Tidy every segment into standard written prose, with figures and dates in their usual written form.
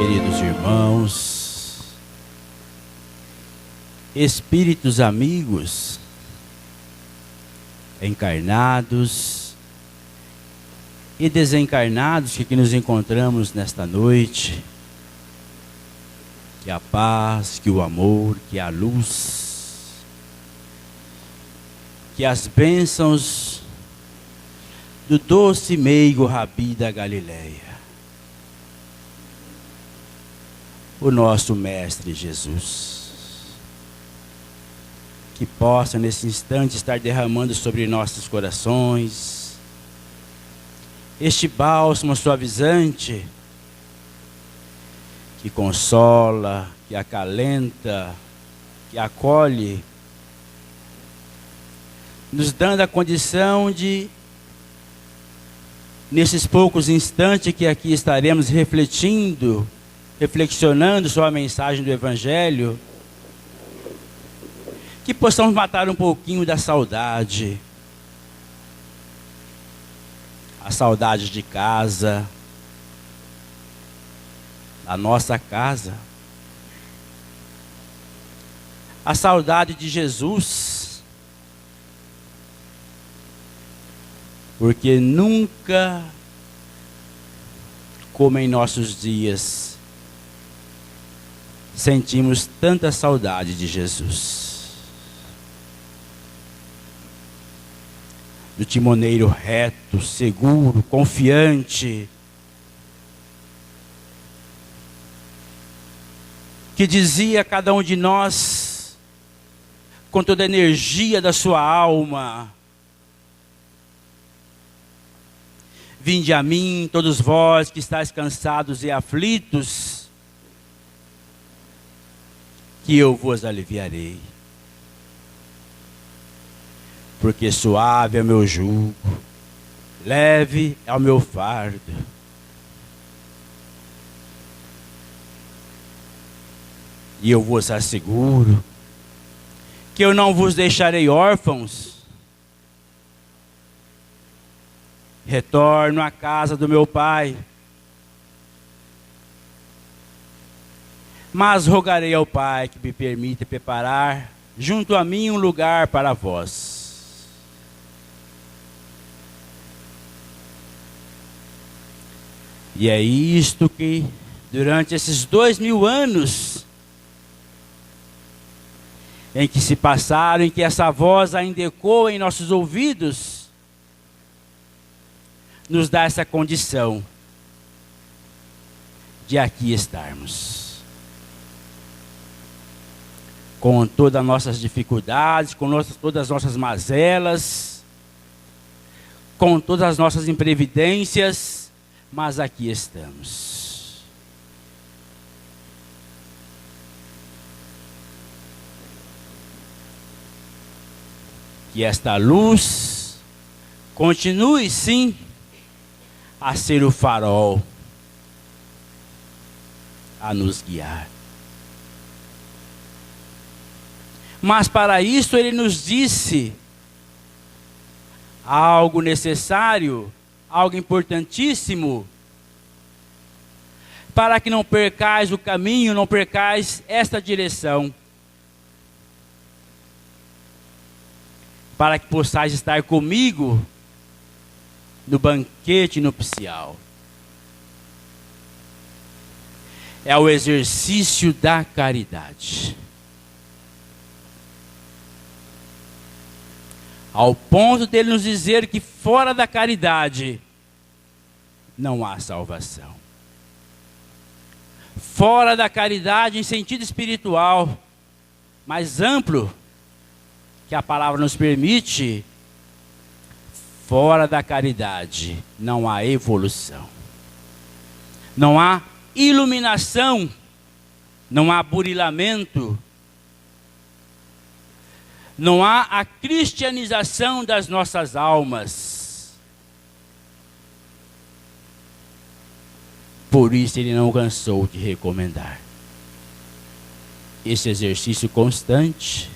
queridos irmãos, espíritos amigos, encarnados e desencarnados que aqui nos encontramos nesta noite. Que a paz, que o amor, que a luz, que as bênçãos do doce meigo Rabi da Galileia, o nosso Mestre Jesus, que possa nesse instante estar derramando sobre nossos corações este bálsamo suavizante que consola, que acalenta, que acolhe, nos dando a condição de, nesses poucos instantes que aqui estaremos reflexionando sobre a mensagem do Evangelho, que possamos matar um pouquinho da saudade, a saudade de casa, a nossa casa, a saudade de Jesus, porque nunca, como em nossos dias, sentimos tanta saudade de Jesus, do timoneiro reto, seguro, confiante, que dizia a cada um de nós, com toda a energia da sua alma: vinde a mim, todos vós que estáis cansados e aflitos, que eu vos aliviarei. Porque suave é o meu jugo, leve é o meu fardo. E eu vos asseguro que eu não vos deixarei órfãos. Retorno à casa do meu Pai, mas rogarei ao Pai que me permita preparar junto a mim um lugar para vós. E é isto que, durante esses 2000 anos, em que se passaram, em que essa voz ainda ecoa em nossos ouvidos, nos dá essa condição de aqui estarmos. Com todas as nossas dificuldades, com todas as nossas mazelas, com todas as nossas imprevidências, mas aqui estamos. Que esta luz continue, sim, a ser o farol a nos guiar. Mas para isso ele nos disse algo necessário, algo importantíssimo, para que não percais o caminho, não percais esta direção, para que possais estar comigo no banquete nupcial. É o exercício da caridade. Ao ponto dele nos dizer que fora da caridade não há salvação. Fora da caridade em sentido espiritual, mais amplo, que a palavra nos permite, fora da caridade não há evolução, não há iluminação, não há burilamento, não há a cristianização das nossas almas. Por isso ele não cansou de recomendar esse exercício constante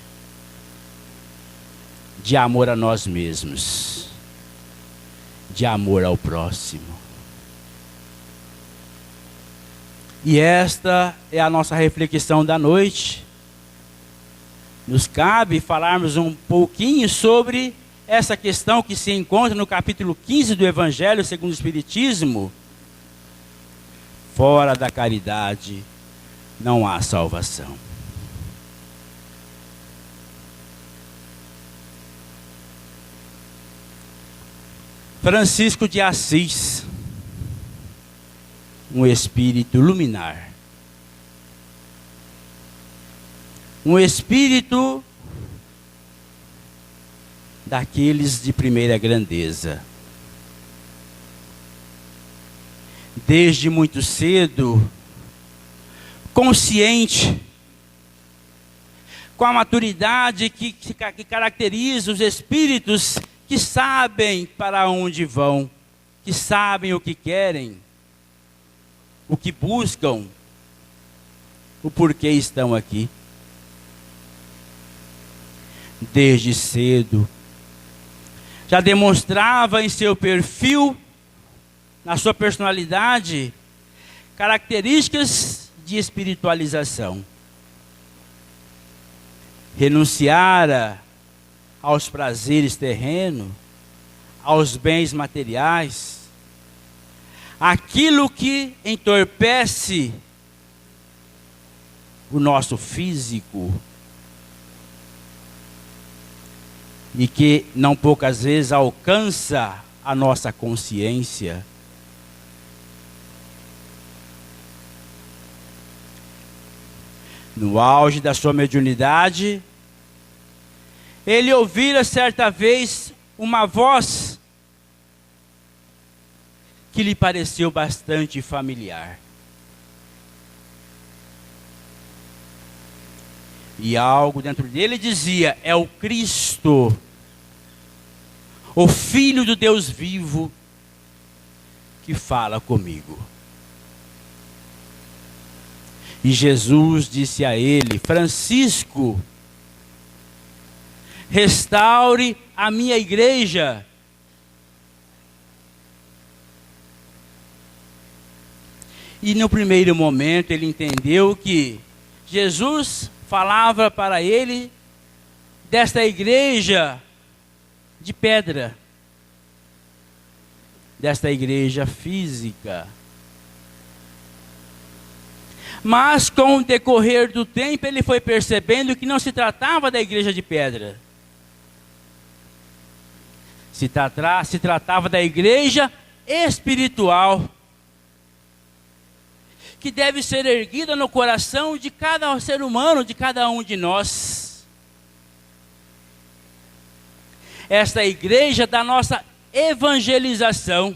de amor a nós mesmos, de amor ao próximo. E esta é a nossa reflexão da noite. Nos cabe falarmos um pouquinho sobre essa questão que se encontra no capítulo 15 do Evangelho segundo o Espiritismo. Fora da caridade não há salvação. Francisco de Assis, um espírito luminar, um espírito daqueles de primeira grandeza. Desde muito cedo, consciente, com a maturidade que caracteriza os espíritos que sabem para onde vão, que sabem o que querem, o que buscam, o porquê estão aqui. Desde cedo, já demonstrava em seu perfil, na sua personalidade, características de espiritualização. Renunciara aos prazeres terrenos, aos bens materiais, aquilo que entorpece o nosso físico e que não poucas vezes alcança a nossa consciência. No auge da sua mediunidade, ele ouvira certa vez uma voz que lhe pareceu bastante familiar. E algo dentro dele dizia: é o Cristo, o Filho do Deus vivo, que fala comigo. E Jesus disse a ele: Francisco, restaure a minha igreja. E no primeiro momento ele entendeu que Jesus falava para ele desta igreja de pedra, desta igreja física. Mas com o decorrer do tempo ele foi percebendo que não se tratava da igreja de pedra. Se tratava da igreja espiritual, que deve ser erguida no coração de cada ser humano, de cada um de nós. Esta igreja da nossa evangelização.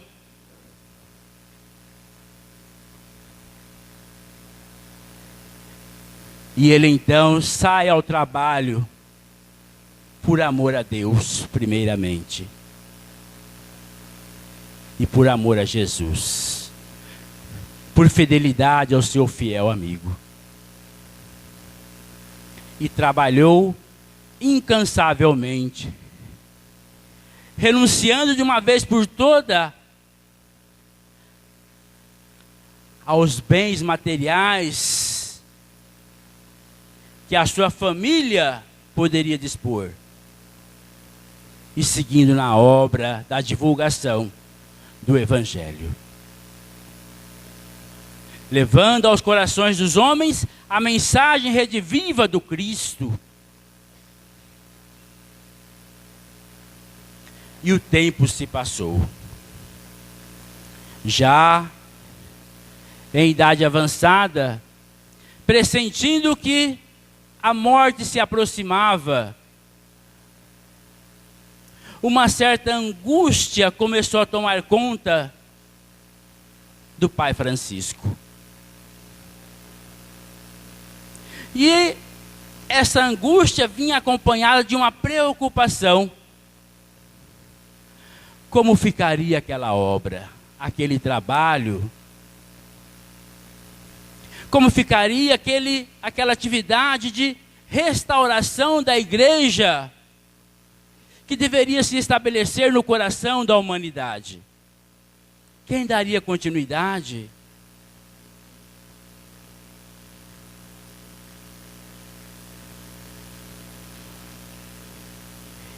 E ele então sai ao trabalho por amor a Deus, primeiramente. E por amor a Jesus. Por fidelidade ao seu fiel amigo. E trabalhou incansavelmente, renunciando de uma vez por toda aos bens materiais que a sua família poderia dispor, e seguindo na obra da divulgação do Evangelho, levando aos corações dos homens a mensagem rediviva do Cristo. E o tempo se passou. Já em idade avançada, pressentindo que a morte se aproximava, uma certa angústia começou a tomar conta do pai Francisco. E essa angústia vinha acompanhada de uma preocupação. Como ficaria aquela obra, aquele trabalho? Como ficaria aquela atividade de restauração da igreja que deveria se estabelecer no coração da humanidade? Quem daria continuidade?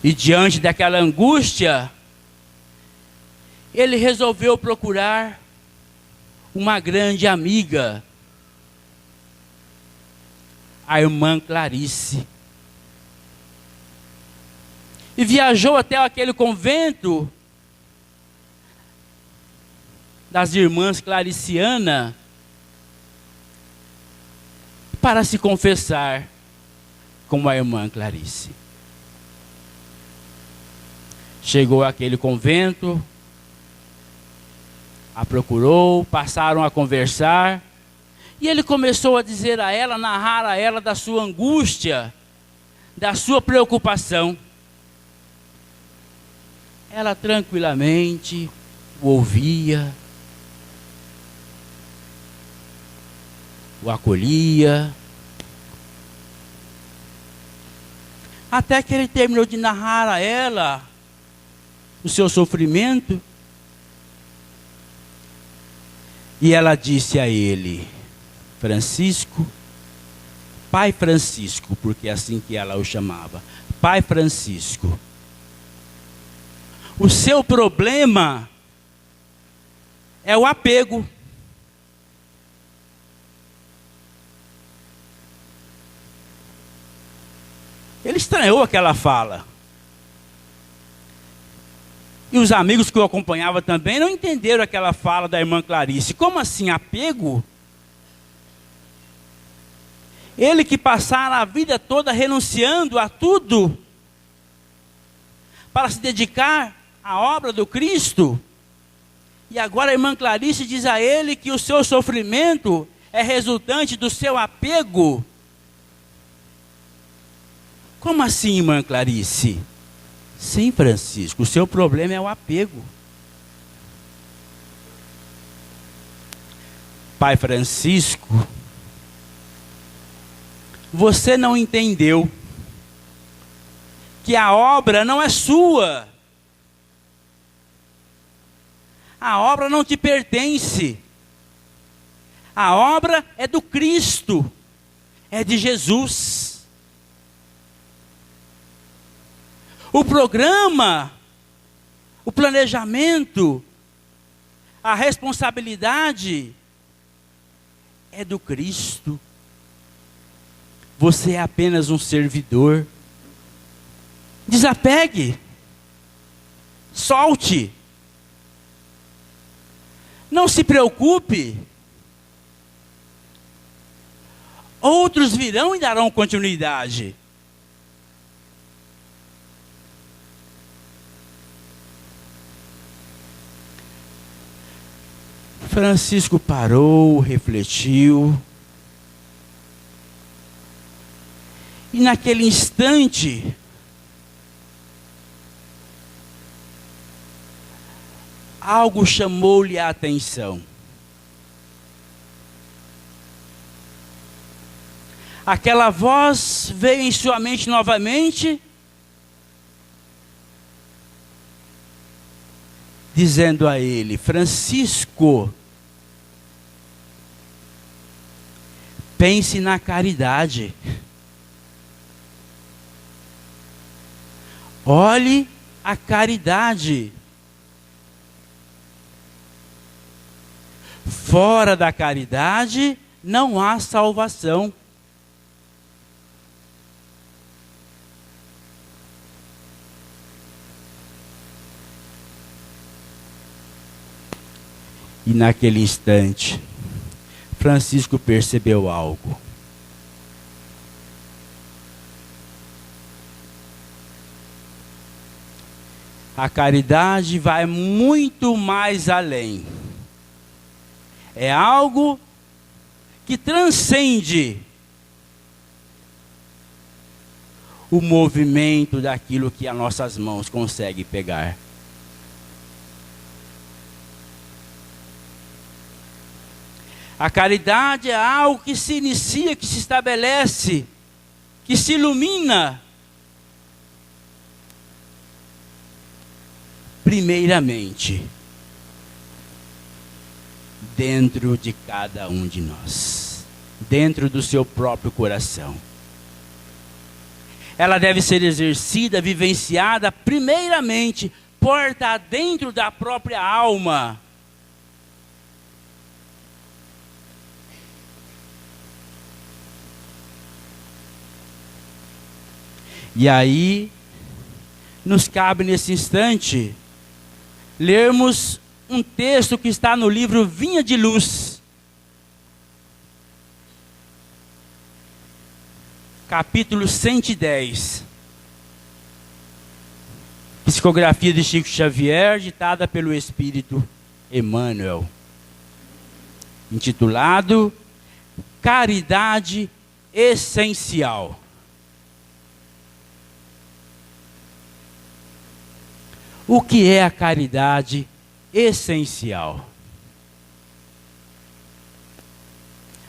E diante daquela angústia, ele resolveu procurar uma grande amiga, a irmã Clarice. E viajou até aquele convento das irmãs claricianas para se confessar com a irmã Clarice. Chegou àquele convento, a procurou, passaram a conversar, e ele começou a dizer a ela, narrar a ela da sua angústia, da sua preocupação. Ela tranquilamente o ouvia, o acolhia, até que ele terminou de narrar a ela o seu sofrimento, e ela disse a ele: Francisco, Pai Francisco, porque é assim que ela o chamava, Pai Francisco, o seu problema é o apego. Ele estranhou aquela fala. E os amigos que o acompanhavam também não entenderam aquela fala da irmã Clarice. Como assim, apego? Ele que passara a vida toda renunciando a tudo para se dedicar à obra do Cristo. E agora a irmã Clarice diz a ele que o seu sofrimento é resultante do seu apego. Como assim, irmã Clarice? Sim, Francisco, o seu problema é o apego. Pai Francisco, você não entendeu que a obra não é sua. A obra não te pertence. A obra é do Cristo, é de Jesus. O programa, o planejamento, a responsabilidade é do Cristo. Você é apenas um servidor. Desapegue. Solte. Não se preocupe. Outros virão e darão continuidade. Francisco parou, refletiu. E naquele instante, algo chamou-lhe a atenção. Aquela voz veio em sua mente novamente, dizendo a ele: Francisco, pense na caridade. Olhe a caridade. Fora da caridade não há salvação. E naquele instante, Francisco percebeu algo. A caridade vai muito mais além. É algo que transcende o movimento daquilo que as nossas mãos conseguem pegar. A caridade é algo que se inicia, que se estabelece, que se ilumina. Primeiramente, dentro de cada um de nós, dentro do seu próprio coração. Ela deve ser exercida, vivenciada, primeiramente, porta dentro da própria alma. E aí, nos cabe nesse instante, lermos um texto que está no livro Vinha de Luz, capítulo 110. Psicografia de Chico Xavier, ditada pelo Espírito Emmanuel. Intitulado Caridade Essencial. O que é a caridade essencial?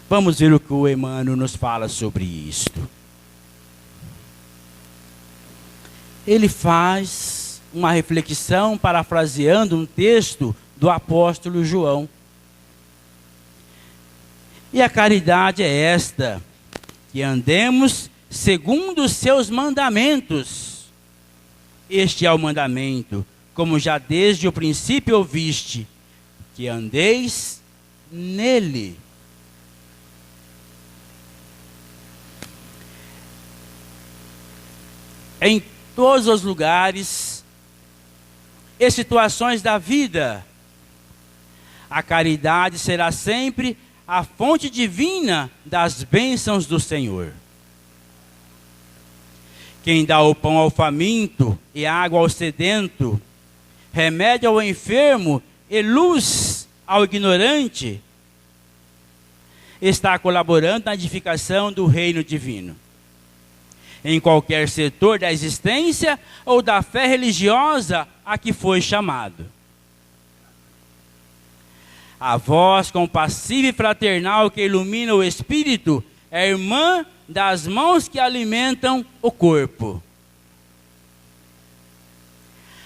Vamos ver o que o Emmanuel nos fala sobre isto. Ele faz uma reflexão parafraseando um texto do apóstolo João. E a caridade é esta: que andemos segundo os seus mandamentos. Este é o mandamento, como já desde o princípio ouviste, que andeis nele. Em todos os lugares e situações da vida, a caridade será sempre a fonte divina das bênçãos do Senhor. Quem dá o pão ao faminto e água ao sedento, remédio ao enfermo e luz ao ignorante, está colaborando na edificação do reino divino. Em qualquer setor da existência ou da fé religiosa a que foi chamado. A voz compassiva e fraternal que ilumina o espírito é irmã das mãos que alimentam o corpo.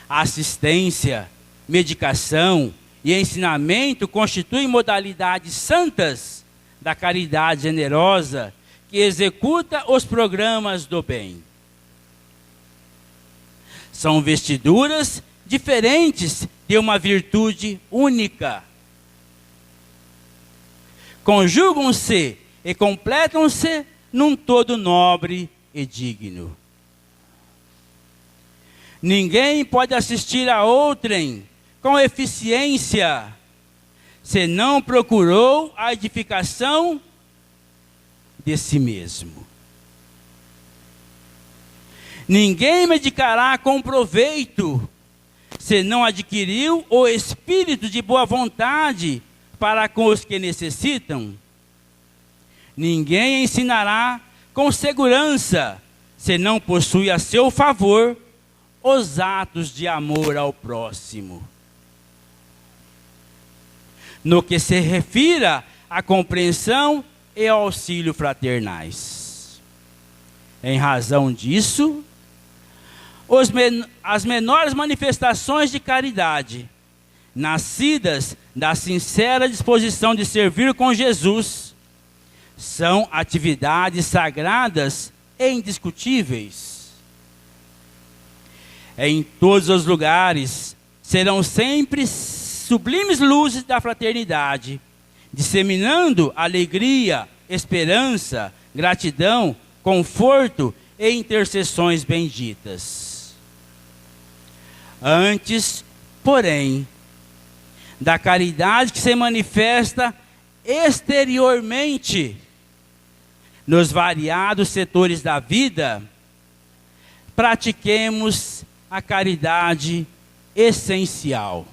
Assistência, medicação e ensinamento constituem modalidades santas da caridade generosa que executa os programas do bem. São vestiduras diferentes de uma virtude única. Conjugam-se e completam-se num todo nobre e digno. Ninguém pode assistir a outrem com eficiência, se não procurou a edificação de si mesmo. Ninguém medicará com proveito, se não adquiriu o espírito de boa vontade para com os que necessitam. Ninguém ensinará com segurança, se não possui a seu favor os atos de amor ao próximo. No que se refira à compreensão e auxílio fraternais. Em razão disso, as menores manifestações de caridade, nascidas da sincera disposição de servir com Jesus, são atividades sagradas e indiscutíveis. Em todos os lugares serão sempre sublimes luzes da fraternidade, disseminando alegria, esperança, gratidão, conforto e intercessões benditas. Antes, porém, da caridade que se manifesta exteriormente nos variados setores da vida, pratiquemos a caridade essencial.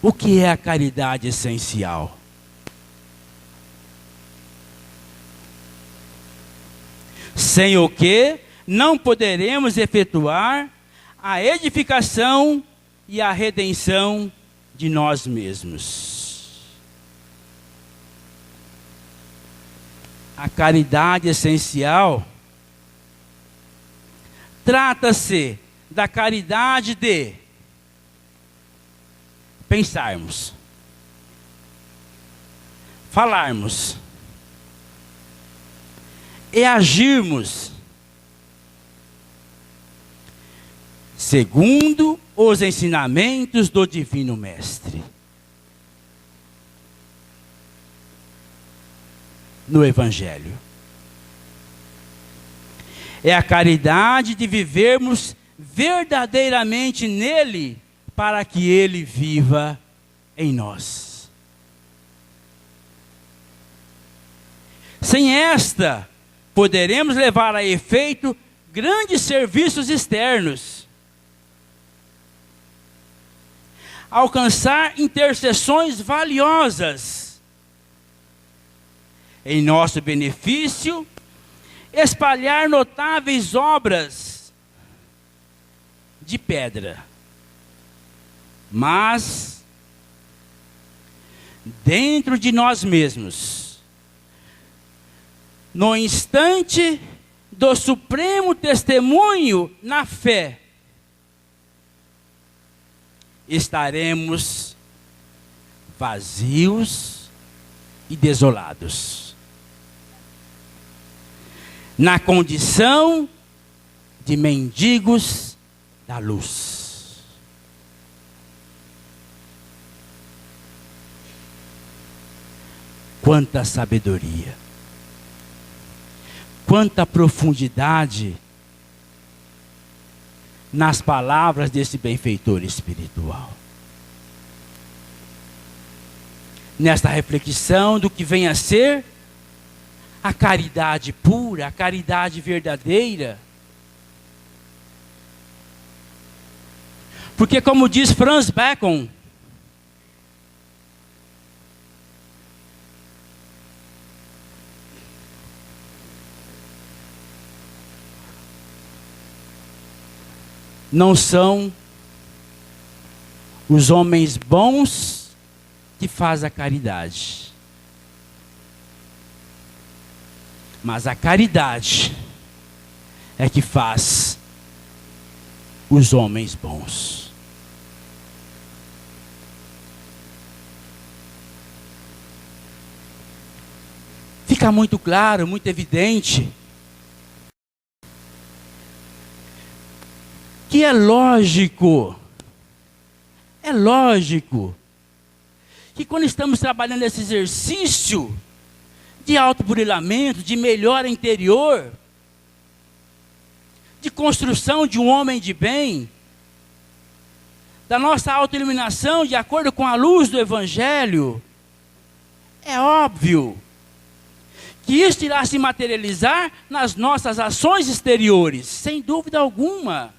O que é a caridade essencial? Sem o que não poderemos efetuar a edificação e a redenção de nós mesmos. A caridade essencial trata-se da caridade de pensarmos, falarmos, e agirmos segundo os ensinamentos do Divino Mestre. No Evangelho. É a caridade de vivermos verdadeiramente nele, para que ele viva em nós. Sem esta, poderemos levar a efeito grandes serviços externos, alcançar intercessões valiosas em nosso benefício, espalhar notáveis obras de pedra. Mas, dentro de nós mesmos, no instante do supremo testemunho na fé, estaremos vazios e desolados, na condição de mendigos da luz. Quanta sabedoria, quanta profundidade nas palavras desse benfeitor espiritual. Nesta reflexão do que vem a ser a caridade pura, a caridade verdadeira. Porque, como diz Franz Bacon, não são os homens bons que fazem a caridade, mas a caridade é que faz os homens bons. Fica muito claro, muito evidente, que é lógico que quando estamos trabalhando esse exercício de autoburilamento, de melhora interior, de construção de um homem de bem, da nossa autoiluminação de acordo com a luz do Evangelho, é óbvio que isso irá se materializar nas nossas ações exteriores, sem dúvida alguma.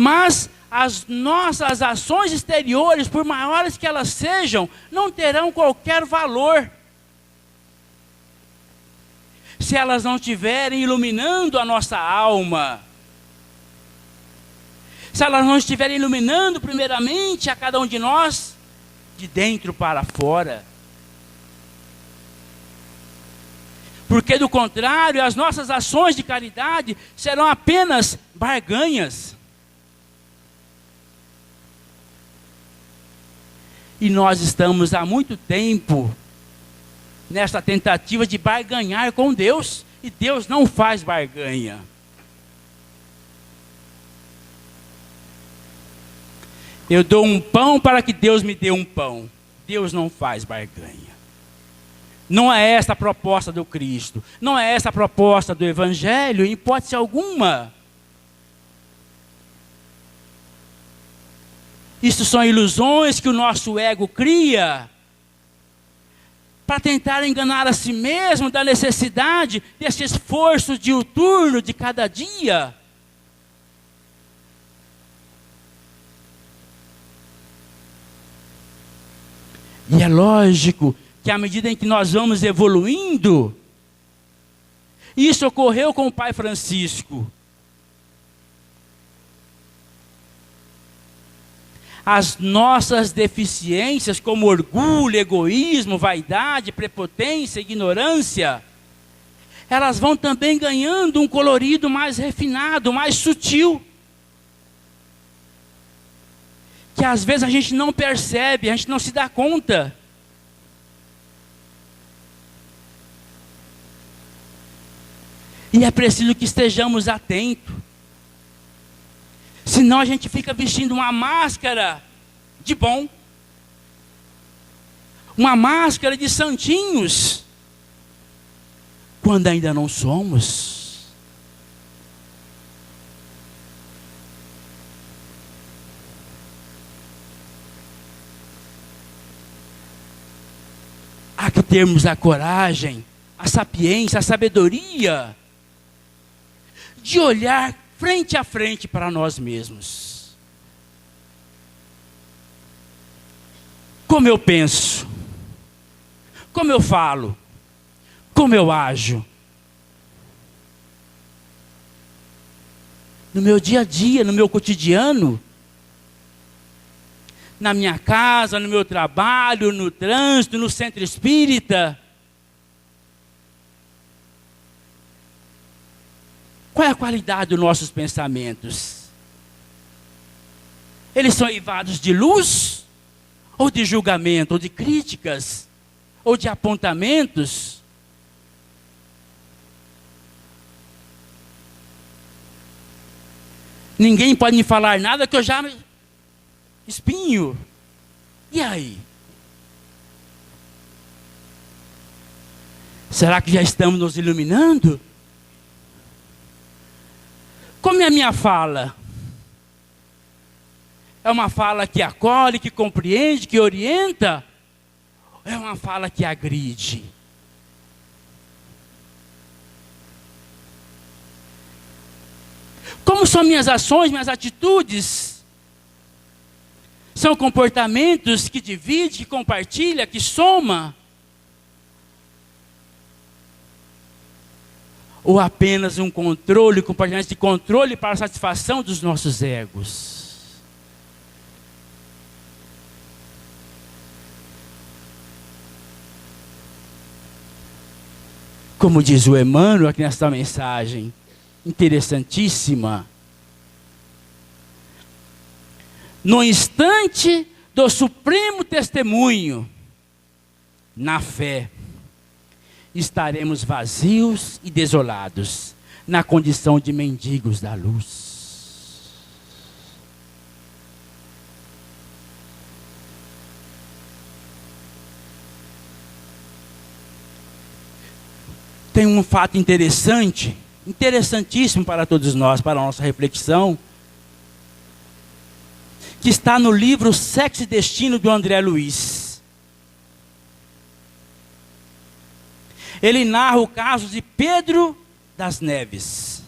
Mas as nossas ações exteriores, por maiores que elas sejam, não terão qualquer valor se elas não estiverem iluminando a nossa alma. Se elas não estiverem iluminando primeiramente a cada um de nós, de dentro para fora. Porque do contrário, as nossas ações de caridade serão apenas barganhas. E nós estamos há muito tempo nessa tentativa de barganhar com Deus, e Deus não faz barganha. Eu dou um pão para que Deus me dê um pão. Deus não faz barganha. Não é essa a proposta do Cristo. Não é essa a proposta do Evangelho, em hipótese alguma. Isso são ilusões que o nosso ego cria para tentar enganar a si mesmo da necessidade desse esforço diuturno de cada dia. E é lógico que à medida em que nós vamos evoluindo, isso ocorreu com o Pai Francisco. As nossas deficiências, como orgulho, egoísmo, vaidade, prepotência, ignorância, elas vão também ganhando um colorido mais refinado, mais sutil. Que às vezes a gente não percebe, a gente não se dá conta. E é preciso que estejamos atentos. Senão a gente fica vestindo uma máscara de bom. Uma máscara de santinhos. Quando ainda não somos. Há que termos a coragem, a sapiência, a sabedoria de olhar frente a frente para nós mesmos. Como eu penso, como eu falo, como eu ajo. No meu dia a dia, no meu cotidiano, na minha casa, no meu trabalho, no trânsito, no centro espírita. Qual é a qualidade dos nossos pensamentos? Eles são eivados de luz? Ou de julgamento? Ou de críticas? Ou de apontamentos? Ninguém pode me falar nada que eu já espinho. E aí? Será que já estamos nos iluminando? Como é a minha fala? É uma fala que acolhe, que compreende, que orienta? Ou é uma fala que agride? Como são minhas ações, minhas atitudes? São comportamentos que divide, que compartilha, que soma? Ou apenas um controle, compartilhamento de controle para a satisfação dos nossos egos? Como diz o Emmanuel aqui nesta mensagem, interessantíssima. No instante do supremo testemunho, na fé, estaremos vazios e desolados, na condição de mendigos da luz. Tem um fato interessante, interessantíssimo para todos nós, para a nossa reflexão, que está no livro Sexo e Destino, do André Luiz. Ele narra o caso de Pedro das Neves.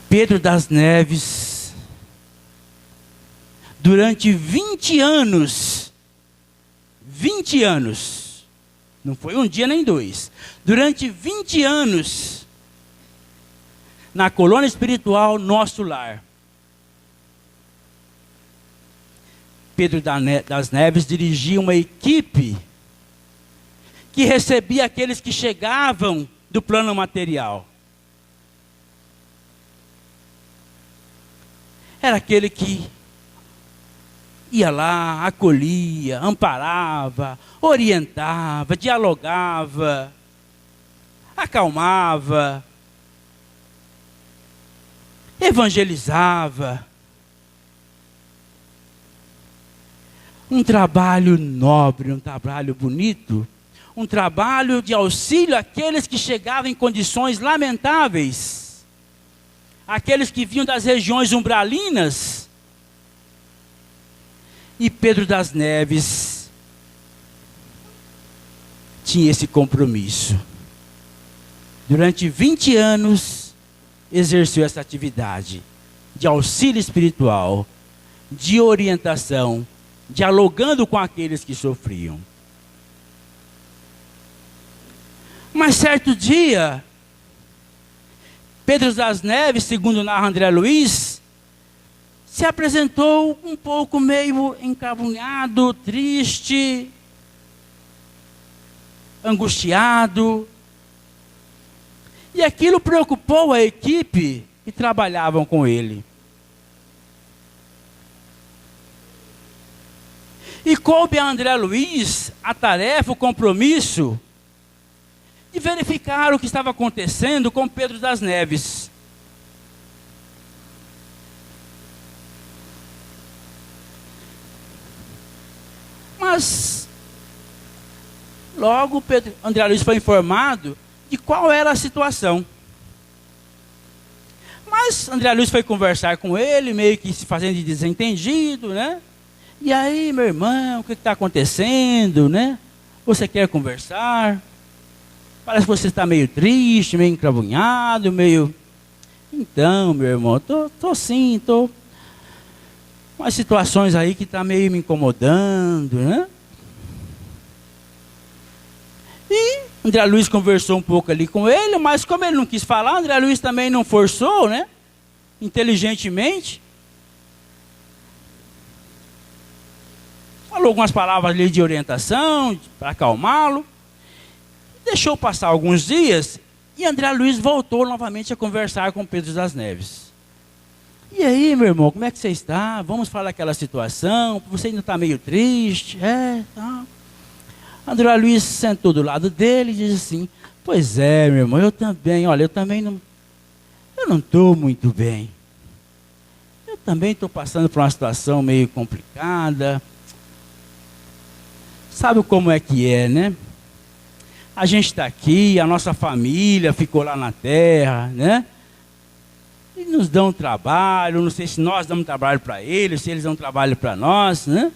Pedro das Neves, durante 20 anos, não foi um dia nem dois, durante 20 anos, na colônia espiritual Nosso Lar, Pedro das Neves dirigia uma equipe que recebia aqueles que chegavam do plano material. Era aquele que ia lá, acolhia, amparava, orientava, dialogava, acalmava, evangelizava. Um trabalho nobre, um trabalho bonito, um trabalho de auxílio àqueles que chegavam em condições lamentáveis, aqueles que vinham das regiões umbralinas. E Pedro das Neves tinha esse compromisso. Durante 20 anos, exerceu essa atividade de auxílio espiritual, de orientação, dialogando com aqueles que sofriam. Mas certo dia, Pedro das Neves, segundo narra André Luiz, se apresentou um pouco meio encabunhado, triste, angustiado. E aquilo preocupou a equipe que trabalhavam com ele. E coube a André Luiz a tarefa, o compromisso de verificar o que estava acontecendo com Pedro das Neves. Mas logo André Luiz foi informado de qual era a situação. Mas André Luiz foi conversar com ele, meio que se fazendo de desentendido, né? E aí, meu irmão, o que está acontecendo, né? Você quer conversar? Parece que você está meio triste, meio encravunhado, meio... Então, meu irmão, tô sim, tô... umas situações aí que está meio me incomodando, né? E André Luiz conversou um pouco ali com ele, mas como ele não quis falar, André Luiz também não forçou, né? Inteligentemente. Falou algumas palavras ali de orientação, para acalmá-lo. Deixou passar alguns dias e André Luiz voltou novamente a conversar com Pedro das Neves. E aí, meu irmão, como é que você está? Vamos falar daquela situação, você ainda está meio triste? Tá. André Luiz sentou do lado dele e disse assim, pois é, meu irmão, eu também, olha, eu não estou muito bem. Eu também estou passando por uma situação meio complicada. Sabe como é que é, né? A gente está aqui, a nossa família ficou lá na terra, né? E nos dão trabalho, não sei se nós damos trabalho para eles, se eles dão trabalho para nós, né?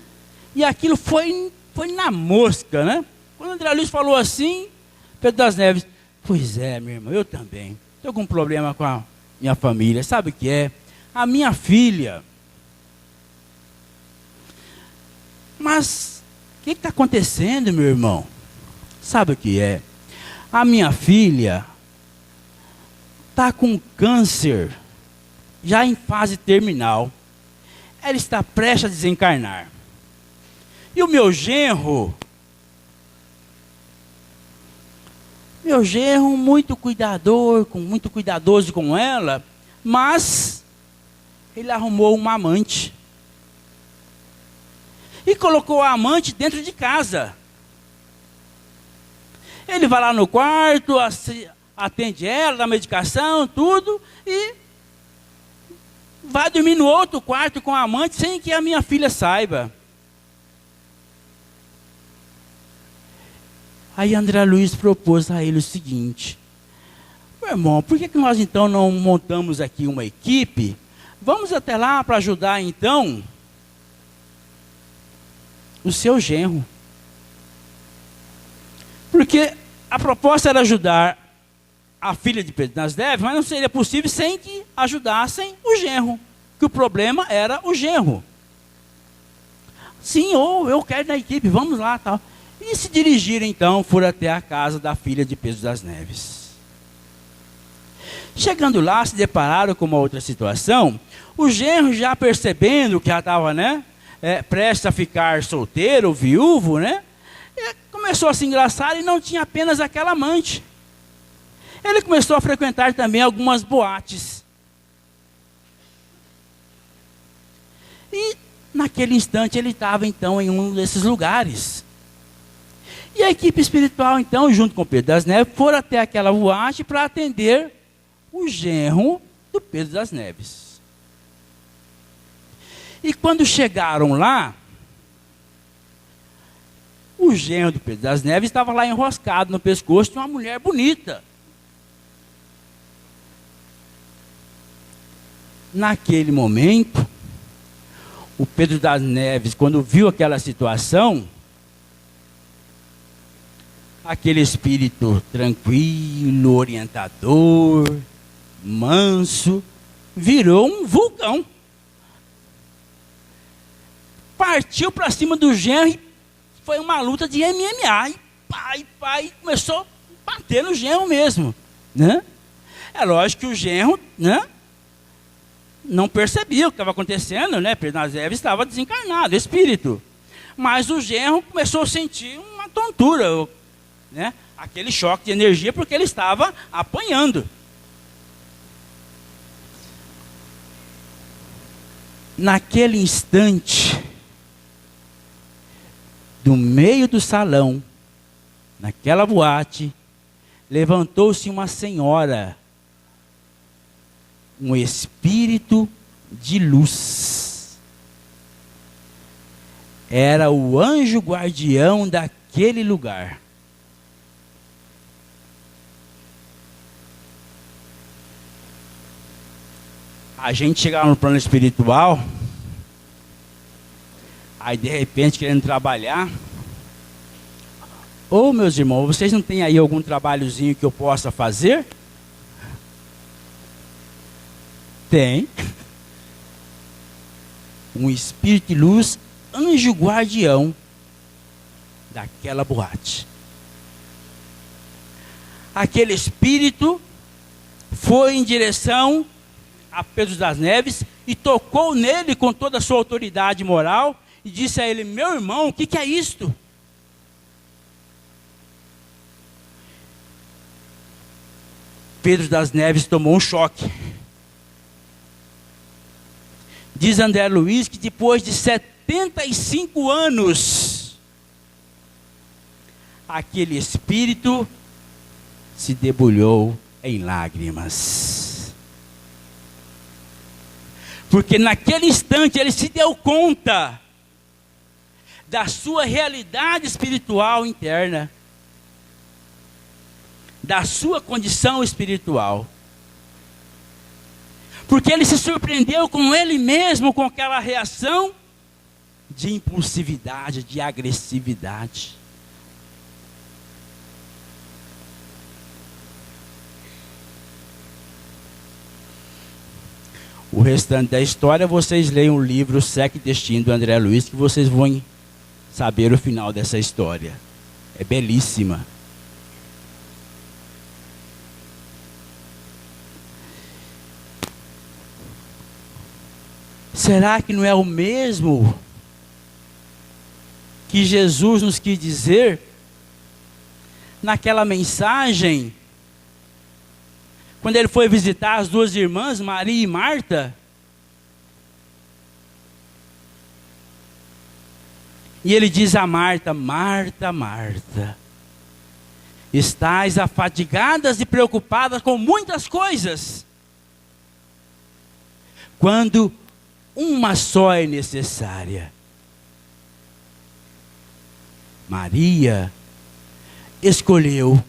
E aquilo foi na mosca, né? Quando o André Luiz falou assim, Pedro das Neves, pois é, meu irmão, eu também. Estou com um problema com a minha família, sabe o que é? A minha filha. Mas, o que está acontecendo, meu irmão? Sabe o que é? A minha filha está com câncer, já em fase terminal. Ela está prestes a desencarnar. E o meu genro muito cuidadoso com ela, mas ele arrumou uma amante. E colocou a amante dentro de casa. Ele vai lá no quarto, atende ela, dá medicação, tudo, e vai dormir no outro quarto com a amante sem que a minha filha saiba. Aí André Luiz propôs a ele o seguinte, meu irmão, por que nós então não montamos aqui uma equipe? Vamos até lá para ajudar então o seu genro. Porque a proposta era ajudar a filha de Pedro das Neves, mas não seria possível sem que ajudassem o genro. Que o problema era o genro. Sim, eu quero ir na equipe, vamos lá, tal. E se dirigiram então, foram até a casa da filha de Pedro das Neves. Chegando lá, se depararam com uma outra situação. O genro, já percebendo que já estava, né, prestes a ficar solteiro, viúvo, né, começou a se engraçar e não tinha apenas aquela amante. Ele começou a frequentar também algumas boates. E naquele instante ele estava então em um desses lugares. E a equipe espiritual então, junto com Pedro das Neves, foram até aquela boate para atender o genro do Pedro das Neves. E quando chegaram lá, o genro do Pedro das Neves estava lá enroscado no pescoço de uma mulher bonita. Naquele momento, o Pedro das Neves, quando viu aquela situação, aquele espírito tranquilo, orientador, manso, virou um vulcão. Partiu para cima do genro e foi uma luta de MMA. E pai, começou a bater no genro mesmo, né? É lógico que o genro, né, não percebia o que estava acontecendo, né? Pedro das Neves estava desencarnado, espírito. Mas o genro começou a sentir uma tontura, né? Aquele choque de energia, porque ele estava apanhando. Naquele instante, Do meio do salão, naquela boate, levantou-se uma senhora, um espírito de luz. Era o anjo guardião daquele lugar. A gente chegava no plano espiritual, aí de repente querendo trabalhar. Ô meus irmãos, vocês não têm aí algum trabalhozinho que eu possa fazer? Tem. Um espírito de luz, anjo guardião daquela boate. Aquele espírito foi em direção a Pedro das Neves e tocou nele com toda a sua autoridade moral e disse a ele: meu irmão, o que é isto? Pedro das Neves tomou um choque. Diz André Luiz que depois de 75 anos, aquele espírito se debulhou em lágrimas. Porque naquele instante ele se deu conta da sua realidade espiritual interna, da sua condição espiritual. Porque ele se surpreendeu com ele mesmo, com aquela reação de impulsividade, de agressividade. O restante da história, vocês leiam o livro Sexo e Destino, do André Luiz, que vocês vão saber o final dessa história. É belíssima. Será que não é o mesmo que Jesus nos quis dizer naquela mensagem, quando ele foi visitar as duas irmãs, Maria e Marta? E ele diz a Marta: Marta, Marta, estais afadigadas e preocupadas com muitas coisas, quando uma só é necessária. Maria escolheu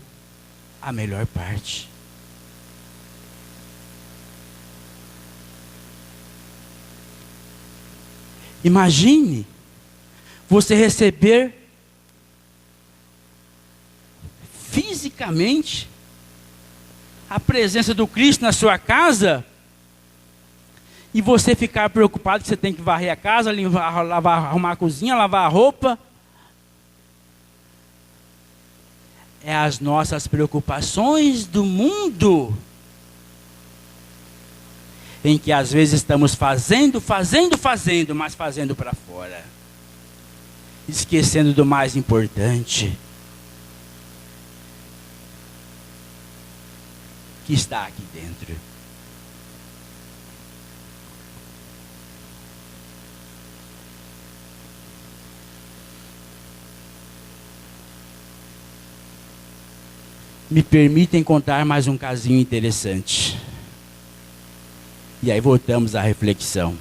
a melhor parte. Imagine você receber fisicamente a presença do Cristo na sua casa e você ficar preocupado que você tem que varrer a casa, lavar, arrumar a cozinha, lavar a roupa. É as nossas preocupações do mundo, em que às vezes estamos fazendo, mas fazendo para fora, esquecendo do mais importante, que está aqui dentro. Me permitem contar mais um casinho interessante. E aí voltamos à reflexão.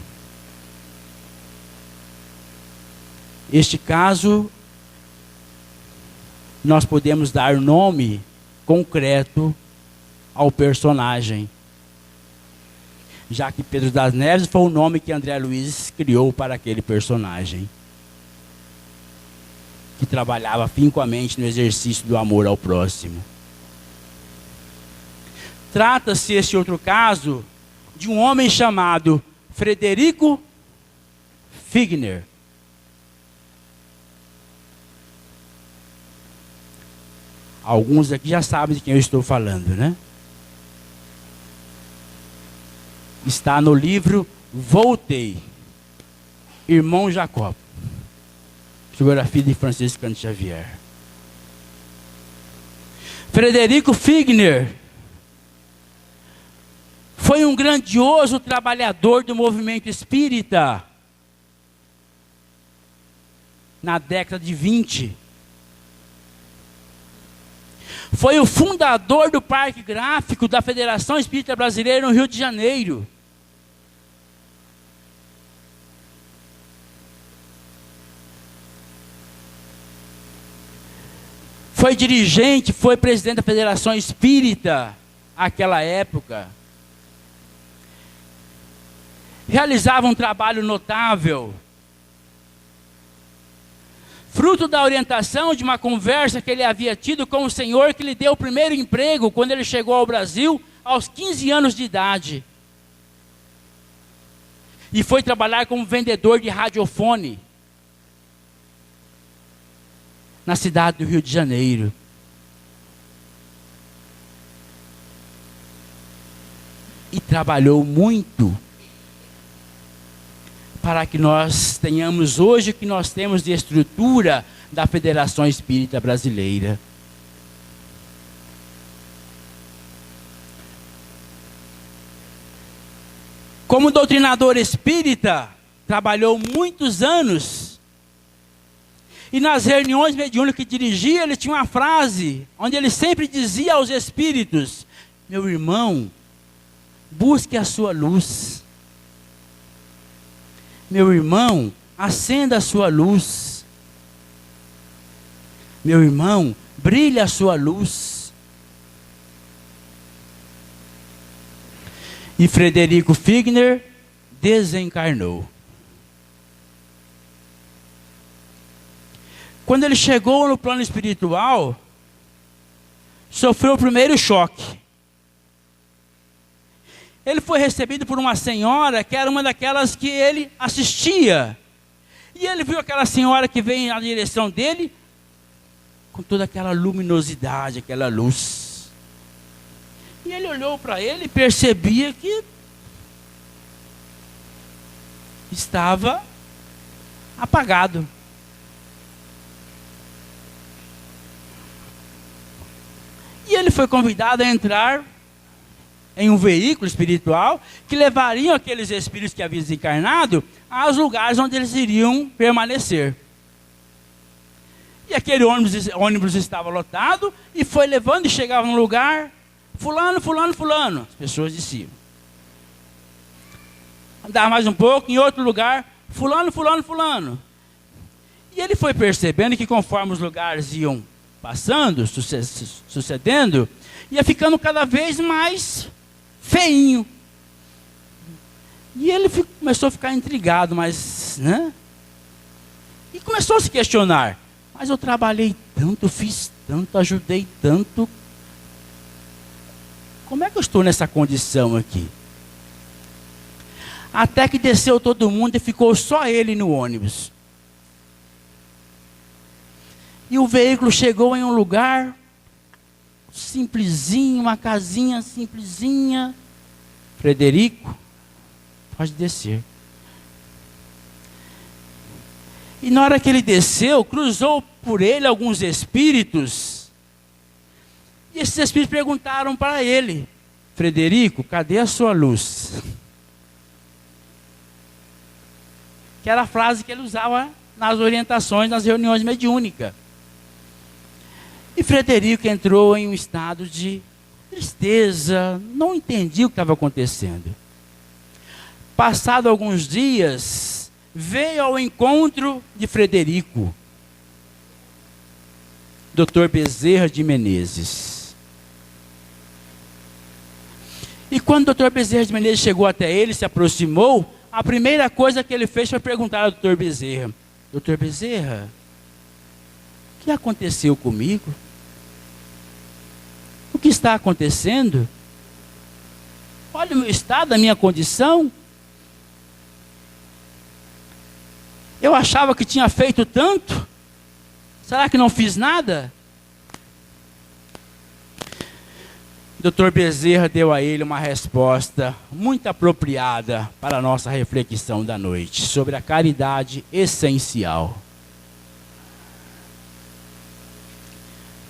Este caso, nós podemos dar nome concreto ao personagem, já que Pedro das Neves foi o nome que André Luiz criou para aquele personagem, que trabalhava afincoamente no exercício do amor ao próximo. Trata-se, este outro caso, de um homem chamado Frederico Figner. Alguns aqui já sabem de quem eu estou falando, né? Está no livro Voltei, Irmão Jacó, psicografia de Francisco Cândido Xavier. Frederico Figner foi um grandioso trabalhador do movimento espírita. na década de 20. Foi o fundador do Parque Gráfico da Federação Espírita Brasileira no Rio de Janeiro. Foi dirigente, foi presidente da Federação Espírita naquela época. Realizava um trabalho notável. Fruto da orientação de uma conversa que ele havia tido com o Senhor, que lhe deu o primeiro emprego quando ele chegou ao Brasil, aos 15 anos de idade. E foi trabalhar como vendedor de radiofone na cidade do Rio de Janeiro. E trabalhou muito para que nós tenhamos hoje o que nós temos de estrutura da Federação Espírita Brasileira. Como doutrinador espírita, trabalhou muitos anos. E nas reuniões mediúnicas que dirigia, ele tinha uma frase, onde ele sempre dizia aos espíritos: meu irmão, busque a sua luz. Meu irmão, acenda a sua luz. Meu irmão, brilhe a sua luz. E Frederico Figner desencarnou. Quando ele chegou no plano espiritual, sofreu o primeiro choque. Ele foi recebido por uma senhora que era uma daquelas que ele assistia. E ele viu aquela senhora que vem na direção dele, com toda aquela luminosidade, aquela luz. E ele olhou para ele e percebia que estava apagado. E ele foi convidado a entrar em um veículo espiritual que levariam aqueles espíritos que haviam desencarnado aos lugares onde eles iriam permanecer. E aquele ônibus estava lotado e foi levando e chegava num lugar, fulano, fulano, fulano. As pessoas desciam. Andava mais um pouco, em outro lugar, fulano, fulano, fulano. E ele foi percebendo que conforme os lugares iam passando, sucedendo, ia ficando cada vez mais feinho. E ele começou a ficar intrigado, mas, né? E começou a se questionar. Mas eu trabalhei tanto, fiz tanto, ajudei tanto. Como é que eu estou nessa condição aqui? Até que desceu todo mundo e ficou só ele no ônibus. E o veículo chegou em um lugar simplesinho, uma casinha simplesinha. Frederico, pode descer. E na hora que ele desceu, cruzou por ele alguns espíritos. E esses espíritos perguntaram para ele: Frederico, cadê a sua luz? Que era a frase que ele usava nas orientações, nas reuniões mediúnicas. E Frederico entrou em um estado de tristeza, não entendia o que estava acontecendo. Passado alguns dias, veio ao encontro de Frederico Dr. Bezerra de Menezes. E quando o Dr. Bezerra de Menezes chegou até ele, se aproximou, a primeira coisa que ele fez foi perguntar ao Dr. Bezerra: Dr. Bezerra, o que aconteceu comigo? O que está acontecendo? Olha o meu estado, a minha condição. Eu achava que tinha feito tanto. Será que não fiz nada? Dr. Bezerra deu a ele uma resposta muito apropriada para a nossa reflexão da noite, sobre a caridade essencial.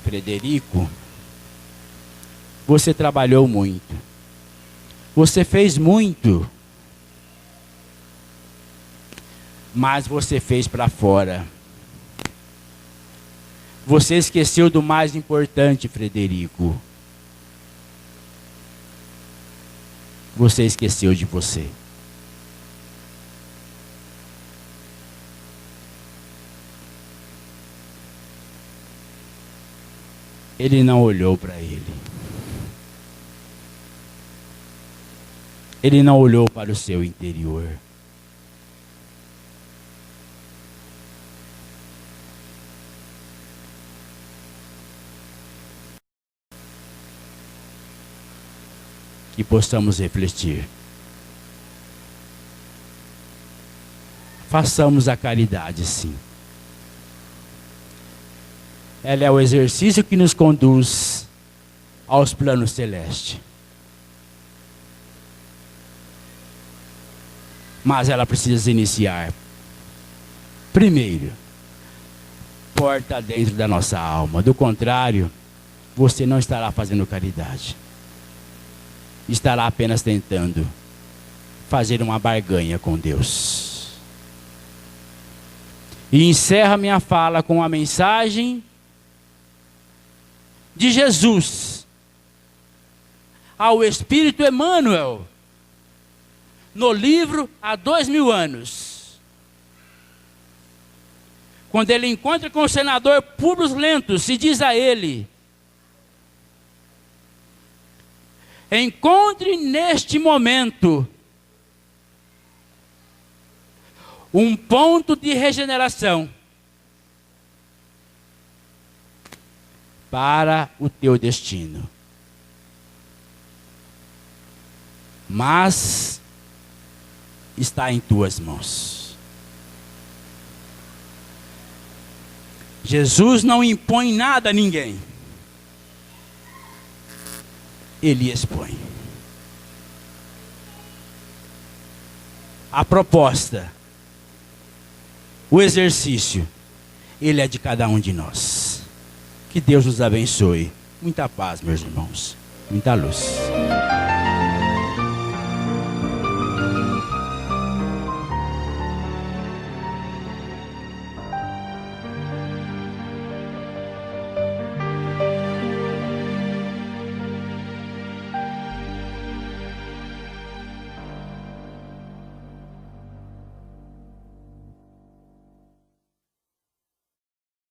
Frederico, você trabalhou muito. Você fez muito. Mas você fez para fora. Você esqueceu do mais importante, Frederico. Você esqueceu de você. Ele não olhou para ele. Ele não olhou para o seu interior. Que possamos refletir. Façamos a caridade, sim. Ela é o exercício que nos conduz aos planos celestes. Mas ela precisa iniciar, primeiro, porta dentro da nossa alma. Do contrário, você não estará fazendo caridade. Estará apenas tentando fazer uma barganha com Deus. E encerro minha fala com a mensagem de Jesus ao Espírito Emmanuel, no livro Há 2000 anos. Quando ele encontra com o senador Públio Lentulus, se diz a ele: encontre neste momento um ponto de regeneração para o teu destino. Mas está em tuas mãos. Jesus não impõe nada a ninguém. Ele expõe. A proposta, o exercício, ele é de cada um de nós. Que Deus nos abençoe. Muita paz, meus irmãos. Muita luz.